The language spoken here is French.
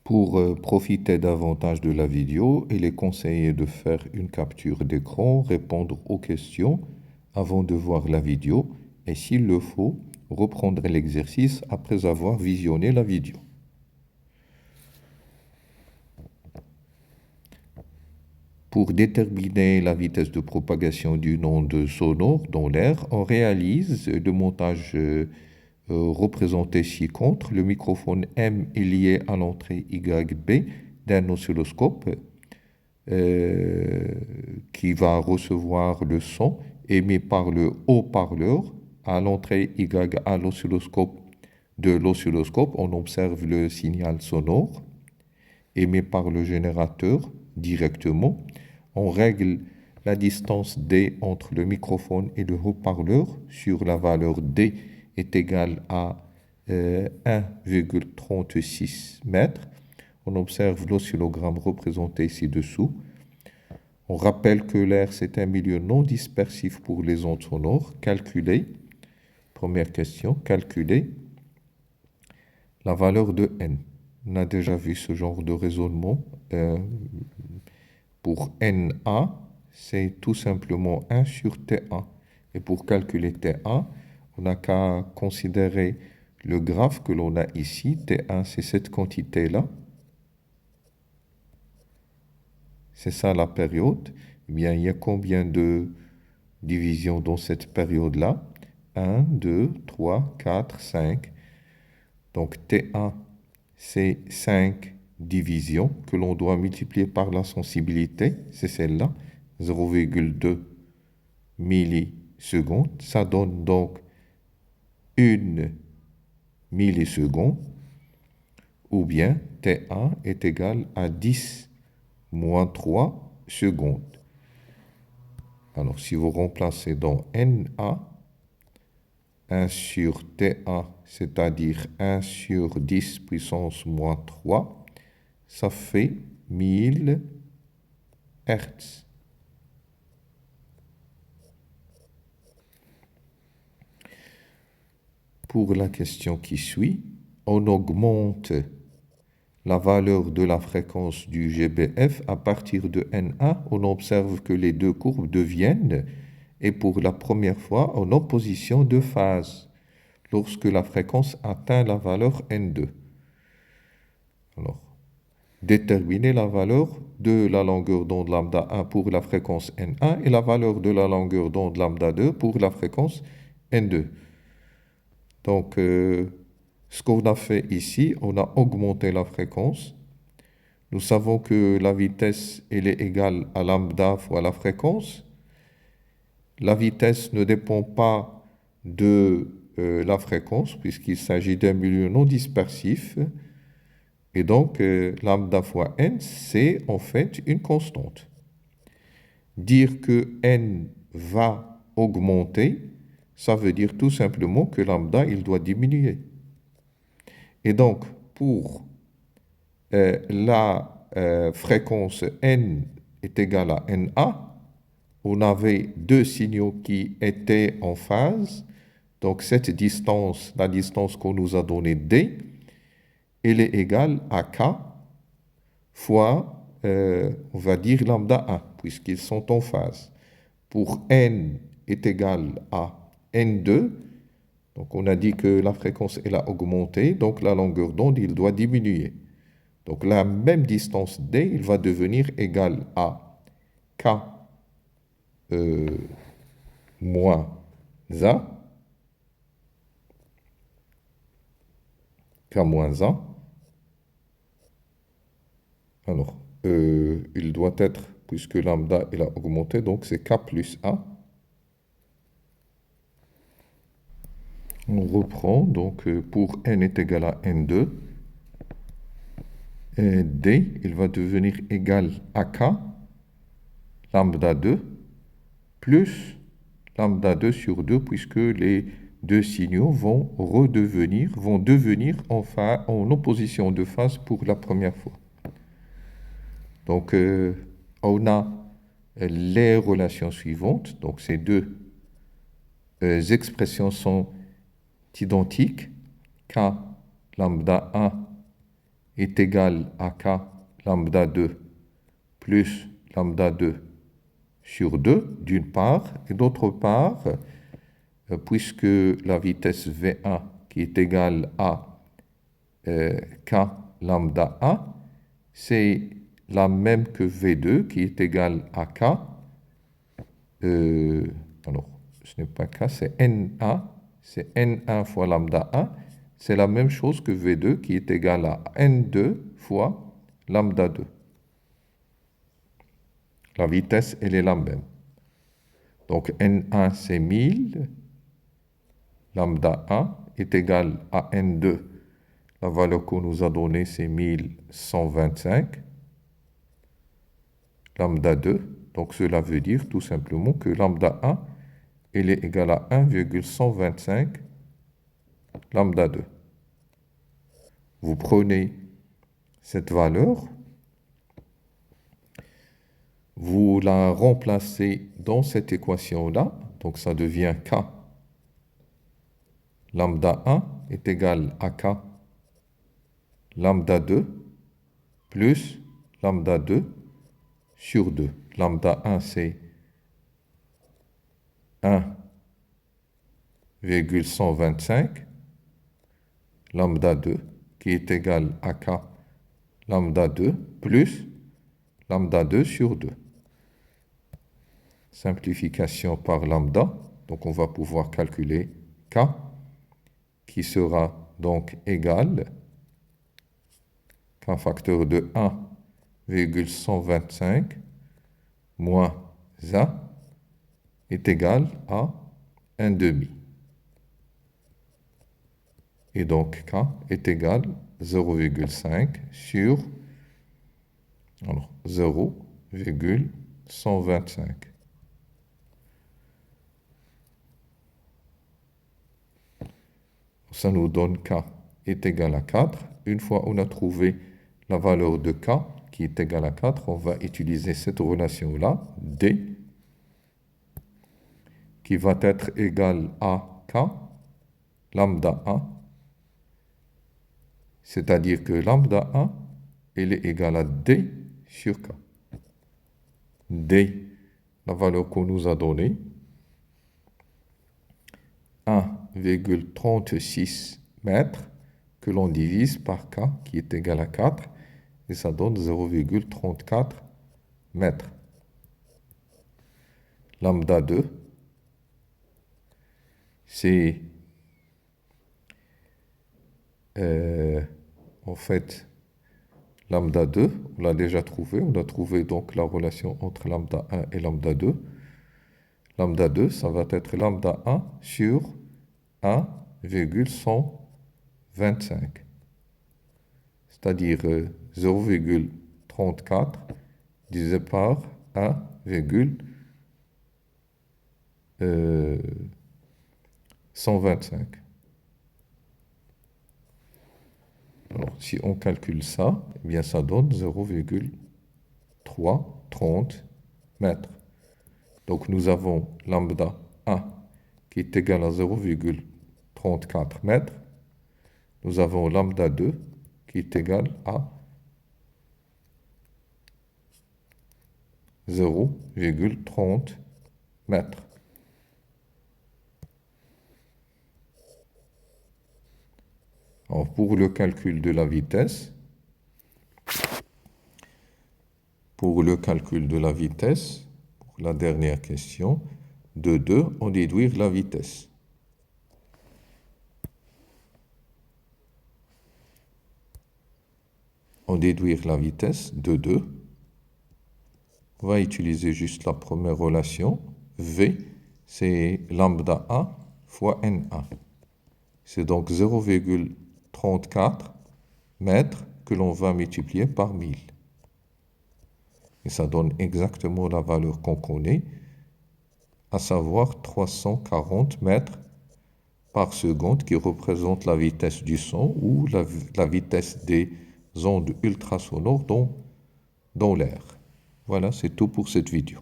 Pour profiter davantage de la vidéo, il est conseillé de faire une capture d'écran, répondre aux questions avant de voir la vidéo et s'il le faut, reprendre l'exercice après avoir visionné la vidéo. Pour déterminer la vitesse de propagation d'une onde sonore dans l'air, on réalise le montage représenté ci-contre. Le microphone M est lié à l'entrée YB d'un oscilloscope qui va recevoir le son émis par le haut-parleur à l'entrée Y à l'oscilloscope. De l'oscilloscope, on observe le signal sonore émis par le générateur directement. On règle la distance D entre le microphone et le haut-parleur sur la valeur D est égale à 1,36 mètres. On observe l'oscillogramme représenté ci-dessous. On rappelle que l'air, c'est un milieu non dispersif pour les ondes sonores. Calculer, première question, calculer la valeur de N. On a déjà vu ce genre de raisonnement. Pour NA, c'est tout simplement 1 sur TA. Et pour calculer TA, on n'a qu'à considérer le graphe que l'on a ici. T1, c'est cette quantité-là. C'est ça la période. Eh bien, il y a combien de divisions dans cette période-là? 1, 2, 3, 4, 5. Donc T1, c'est 5 divisions que l'on doit multiplier par la sensibilité. C'est celle-là, 0,2 millisecondes. Ça donne donc 1 milliseconde. Ou bien T1 est égal à 10 moins 3 secondes. Alors, si vous remplacez dans NA, 1 sur TA, c'est-à-dire 1 sur 10 puissance moins 3, ça fait 1000 Hertz. Pour la question qui suit, on augmente la valeur de la fréquence du GBF à partir de NA. On observe que les deux courbes deviennent, et pour la première fois, en opposition de phase, lorsque la fréquence atteint la valeur N2. Alors, déterminer la valeur de la longueur d'onde lambda 1 pour la fréquence N1 et la valeur de la longueur d'onde lambda 2 pour la fréquence N2. Donc, ce qu'on a fait ici, on a augmenté la fréquence. Nous savons que la vitesse, elle est égale à lambda fois la fréquence. La vitesse ne dépend pas de la fréquence, puisqu'il s'agit d'un milieu non dispersif. Et donc, lambda fois n, c'est en fait une constante. Dire que n va augmenter, ça veut dire tout simplement que lambda, il doit diminuer. Et donc, pour la fréquence n est égale à NA, on avait deux signaux qui étaient en phase. Donc, cette distance, la distance qu'on nous a donnée D, elle est égale à K fois, on va dire, lambda 1, puisqu'ils sont en phase. Pour N est égal à N2, donc on a dit que la fréquence, elle a augmenté, donc la longueur d'onde, il doit diminuer. Donc la même distance D, il va devenir égal à K moins A, K moins A. Alors, il doit être, puisque lambda, il a augmenté, donc c'est K plus A. On reprend, donc pour n est égal à n2, et D, il va devenir égal à K, lambda 2, plus lambda 2 sur 2, puisque les deux signaux vont devenir en opposition de phase pour la première fois. Donc, on a les relations suivantes. Donc, ces deux expressions sont identiques. K lambda 1 est égal à k lambda 2 plus lambda 2 sur 2, d'une part, et d'autre part, puisque la vitesse V1 qui est égale à k lambda A, c'est la même que V2 qui est égale à k, alors ce n'est pas k, c'est NA, c'est N1 fois lambda A, c'est la même chose que V2 qui est égal à N2 fois lambda 2. La vitesse, elle est la même. Donc N1 c'est 1000, lambda 1 est égal à N2. La valeur qu'on nous a donnée c'est 1125, lambda 2. Donc cela veut dire tout simplement que lambda 1 elle est égale à 1,125 lambda 2. Vous prenez cette valeur, vous la remplacez dans cette équation-là, donc ça devient k lambda 1 est égal à k lambda 2 plus lambda 2 sur 2. Lambda 1 c'est 1,125 lambda 2 qui est égal à k lambda 2 plus lambda 2 sur 2. Simplification par lambda, donc on va pouvoir calculer k qui sera donc égal qu'un facteur de 1,125 moins A est égal à 1 demi. Et donc K est égal à 0,5 sur 0,125. Ça nous donne K est égal à 4. Une fois on a trouvé la valeur de K qui est égale à 4, on va utiliser cette relation-là, D, qui va être égale à K lambda 1, c'est-à-dire que lambda 1, elle est égale à D sur K. D, la valeur qu'on nous a donnée, 1,36 mètres, que l'on divise par K, qui est égal à 4, et ça donne 0,34 mètres. Lambda 2, c'est en fait lambda 2, on l'a déjà trouvé, on a trouvé donc la relation entre lambda 1 et lambda 2. Lambda 2, ça va être lambda 1 sur 1,125, c'est-à-dire 0,34 divisé par 1,125. Alors, si on calcule ça, eh bien, ça donne 0,330 mètres. Donc, nous avons lambda 1 qui est égal à 0,34 mètres. Nous avons lambda 2 qui est égal à 0,30 mètres. Alors, pour le calcul de la vitesse, pour la dernière question, de 2, on déduire la vitesse. On déduire la vitesse de 2. On va utiliser juste la première relation. V, c'est lambda 1 fois N1. C'est donc 0,34 mètres que l'on va multiplier par 1000. Et ça donne exactement la valeur qu'on connaît, à savoir 340 mètres par seconde, qui représente la vitesse du son ou la vitesse des ondes ultrasonores dans l'air. Voilà, c'est tout pour cette vidéo.